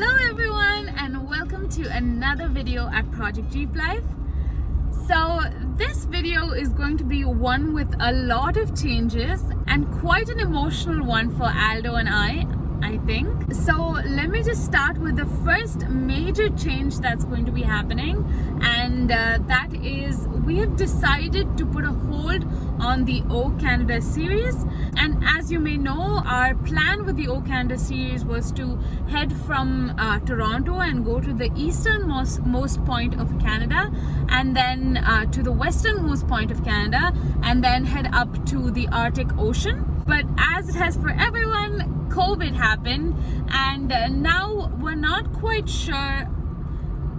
Hello everyone and welcome to another video at Project Jeeplife. So this video is going to be one with a lot of changes and quite an emotional one for Aldo and I think. So let me just start with the first major change that's going to be happening, and that is we have decided to put a hold on the O Canada series. And as you may know, our plan with the O Canada series was to head from Toronto and go to the easternmost point of Canada, and then to the westernmost point of Canada, and then head up to the Arctic Ocean. But as it has for everyone, COVID happened, and now we're not quite sure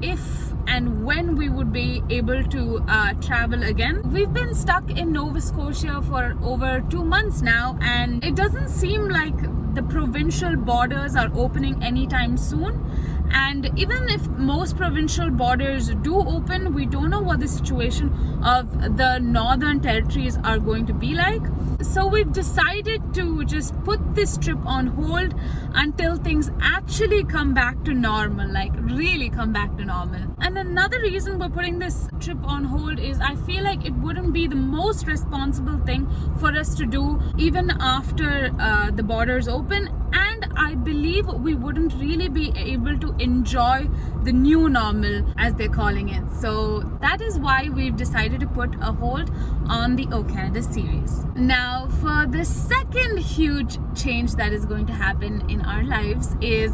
if and when we would be able to travel again. We've been stuck in Nova Scotia for over 2 months now, and it doesn't seem like the provincial borders are opening anytime soon. And even if most provincial borders do open, we don't know what the situation of the northern territories are going to be like. So we've decided to just put this trip on hold until things actually come back to normal, like really come back to normal. And another reason we're putting this trip on hold is I feel like it wouldn't be the most responsible thing for us to do even after the borders open. And I believe we wouldn't really be able to enjoy the new normal, as they're calling it. So that is why we've decided to put a hold on the O Canada series. Now, for the second huge change that is going to happen in our lives is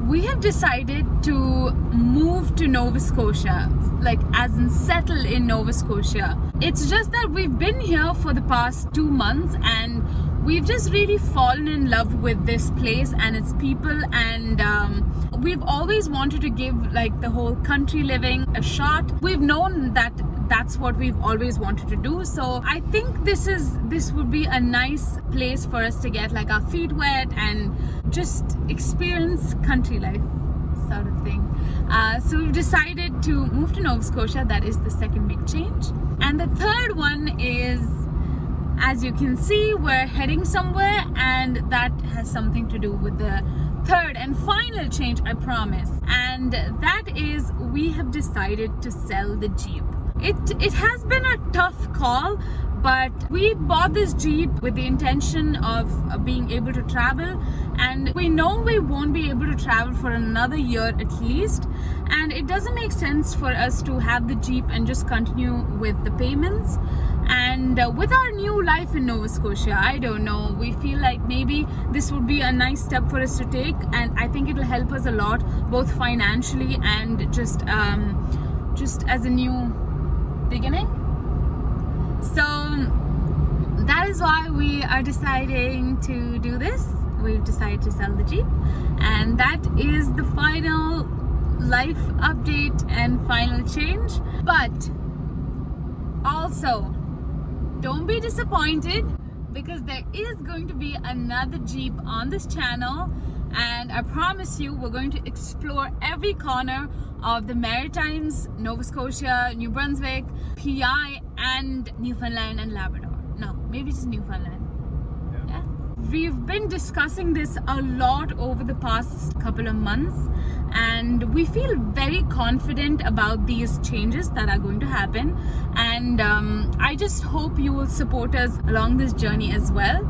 we have decided to move to Nova Scotia, like as in settle in Nova Scotia. It's just that we've been here for the past 2 months and we've just really fallen in love with this place and its people, and we've always wanted to give like the whole country living a shot. We've known that that's what we've always wanted to do, so I think this would be a nice place for us to get like our feet wet and just experience country life sort of thing. So we've decided to move to Nova Scotia. That is the second big change. And the third one is, as you can see, we're heading somewhere, and that has something to do with the third and final change, I promise. And that is we have decided to sell the Jeep. It has been a tough call, but we bought this Jeep with the intention of being able to travel, and we know we won't be able to travel for another year at least, and it doesn't make sense for us to have the Jeep and just continue with the payments. And with our new life in Nova Scotia, I don't know, we feel like maybe this would be a nice step for us to take, and I think it'll help us a lot, both financially and just as a new beginning. So that is why we are deciding to do this. We've decided to sell the Jeep, and that is the final life update and final change. But also, don't be disappointed, because there is going to be another Jeep on this channel, and I promise you we're going to explore every corner of the Maritimes, Nova Scotia, New Brunswick, PI, and Newfoundland and Labrador. No, maybe just Newfoundland. Yeah. We've been discussing this a lot over the past couple of months, and we feel very confident about these changes that are going to happen, and I just hope you will support us along this journey as well.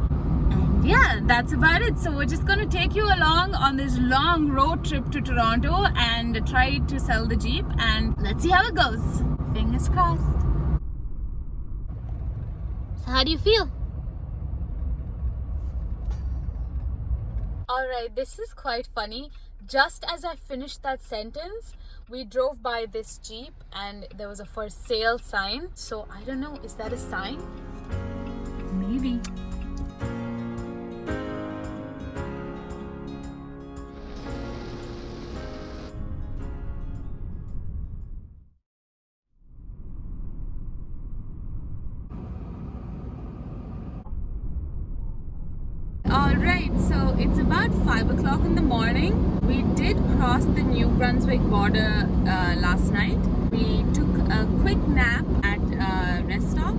And yeah, that's about it. So we're just going to take you along on this long road trip to Toronto and try to sell the Jeep, and let's see how it goes. Fingers crossed. So how do you feel? Alright, this is quite funny. Just as I finished that sentence, we drove by this Jeep and there was a for sale sign. So I don't know, is that a sign? Maybe. Alright, so it's about 5 o'clock in the morning. We did cross the New Brunswick border last night. We took a quick nap at a rest stop,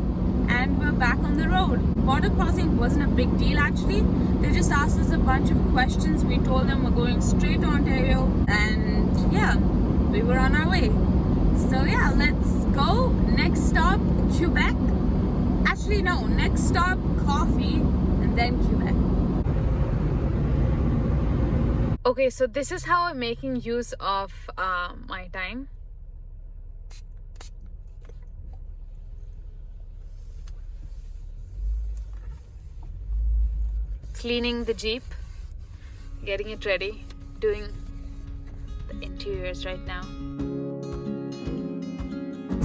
and we're back on the road. Border crossing wasn't a big deal actually. They just asked us a bunch of questions. We told them we're going straight to Ontario, and yeah, we were on our way. So yeah, let's go. Next stop, Quebec. Actually no, next stop, coffee, and then Quebec. Okay, so this is how I'm making use of my time. Cleaning the Jeep, getting it ready, doing the interiors right now.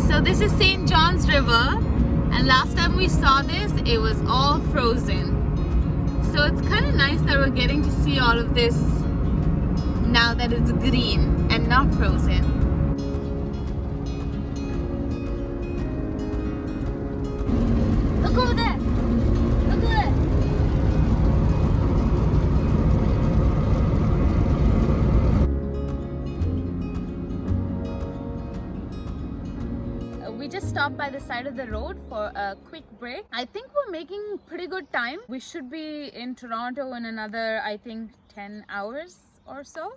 So this is St. John's River, and last time we saw this, it was all frozen. So it's kind of nice that we're getting to see all of this now that it's green and not frozen. Look over there! Look over there! We just stopped by the side of the road for a quick break. I think we're making pretty good time. We should be in Toronto in another, I think, 10 hours or so.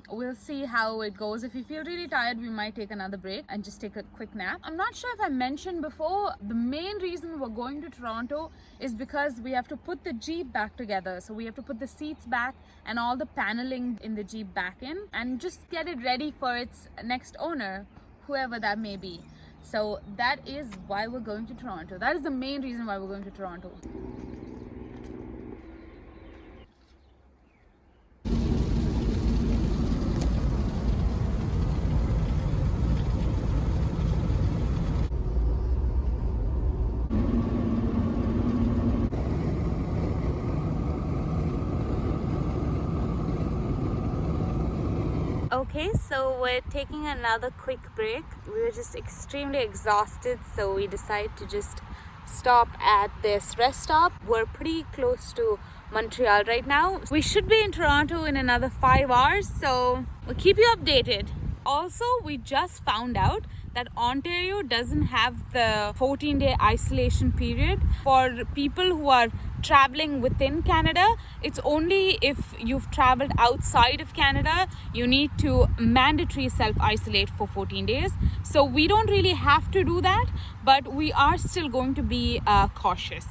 We'll see how it goes. If we feel really tired, we might take another break and just take a quick nap. I'm not sure if I mentioned before, the main reason we're going to Toronto is because we have to put the Jeep back together. So we have to put the seats back and all the paneling in the Jeep back in and just get it ready for its next owner, whoever that may be. So that is why we're going to Toronto. That is the main reason why we're going to Toronto. Okay, so we're taking another quick break. We were just extremely exhausted, so we decided to just stop at this rest stop. We're pretty close to Montreal right now. We should be in Toronto in another 5 hours, so we'll keep you updated. Also, we just found out that Ontario doesn't have the 14-day isolation period. For people who are traveling within Canada, it's only if you've traveled outside of Canada, you need to mandatory self-isolate for 14 days. So we don't really have to do that, but we are still going to be cautious.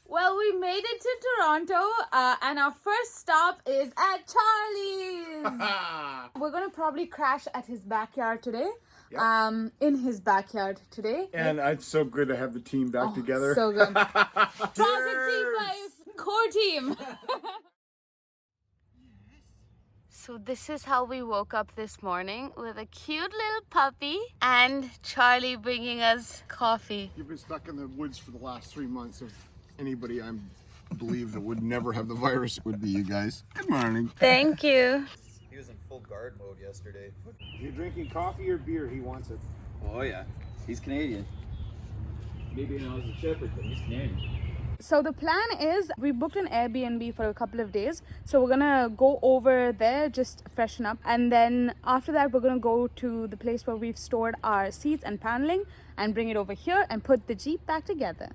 Well, we made it to Toronto, and our first stop is at Charlie's. We're gonna probably crash at his backyard today. Yep. In his backyard today. And it's so good to have the team back together. So good. Project Jeeplife, core team. So this is how we woke up this morning, with a cute little puppy and Charlie bringing us coffee. You've been stuck in the woods for the last 3 months. If anybody I believe that would never have the virus, it would be you guys. Good morning. Thank you. He was in full guard mode yesterday. You're drinking coffee or beer? He wants it. Oh yeah, he's Canadian. Maybe I was a shepherd, but he's Canadian. So the plan is, we booked an Airbnb for a couple of days. So we're gonna go over there, just freshen up. And then after that, we're gonna go to the place where we've stored our seats and paneling and bring it over here and put the Jeep back together.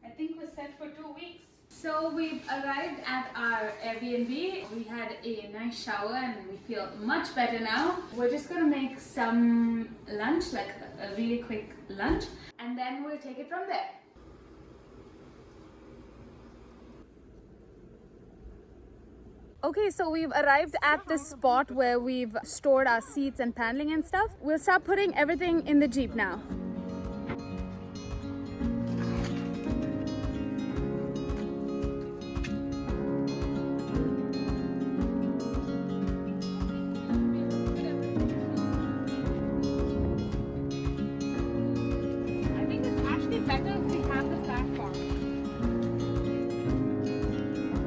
I think we're set for 2 weeks. So we've arrived at our Airbnb. We had a nice shower and we feel much better now. We're just gonna make some lunch, like a really quick lunch, and then we'll take it from there. Okay, so we've arrived at the spot where we've stored our seats and paneling and stuff. We'll start putting everything in the Jeep now.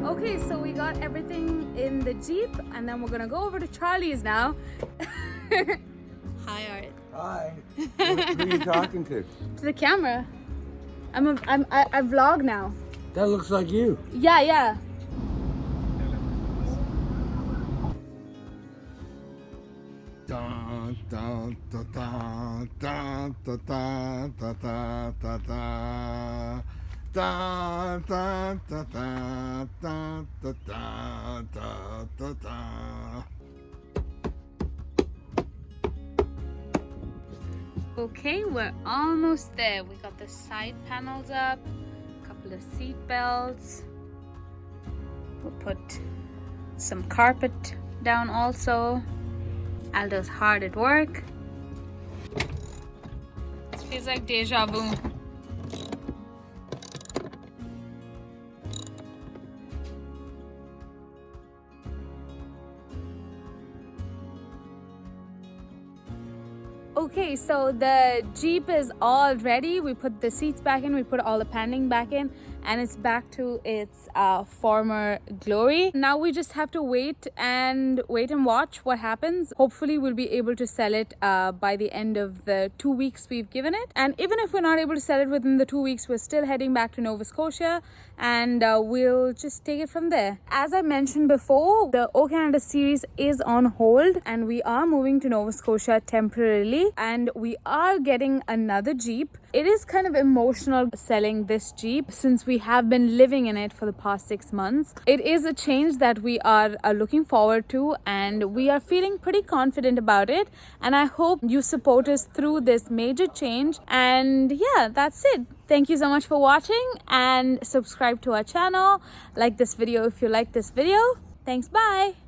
Okay, so we got everything in the Jeep, and then we're gonna go over to Charlie's now. Hi, Art. Hi. Who are you talking to? To the camera. I vlog now. That looks like you. Yeah, yeah. Da da da da da da da da da da da. Da da da da da da da da da da. Okay, we're almost there. We got the side panels up, a couple of seat belts. We'll put some carpet down also. Aldo's hard at work. This feels like deja vu. Okay, so the Jeep is all ready. We put the seats back in, we put all the paneling back in, and it's back to its former glory. Now we just have to wait and watch what happens. Hopefully we'll be able to sell it by the end of the 2 weeks we've given it. And even if we're not able to sell it within the 2 weeks, we're still heading back to Nova Scotia, and we'll just take it from there. As I mentioned before, the O Canada series is on hold, and we are moving to Nova Scotia temporarily, and we are getting another Jeep. It is kind of emotional selling this Jeep since we have been living in it for the past 6 months. It is a change that we are looking forward to, and we are feeling pretty confident about it, and I hope you support us through this major change. And yeah, that's it. Thank you so much for watching, and subscribe to our channel. Like this video if you like this video. Thanks, bye.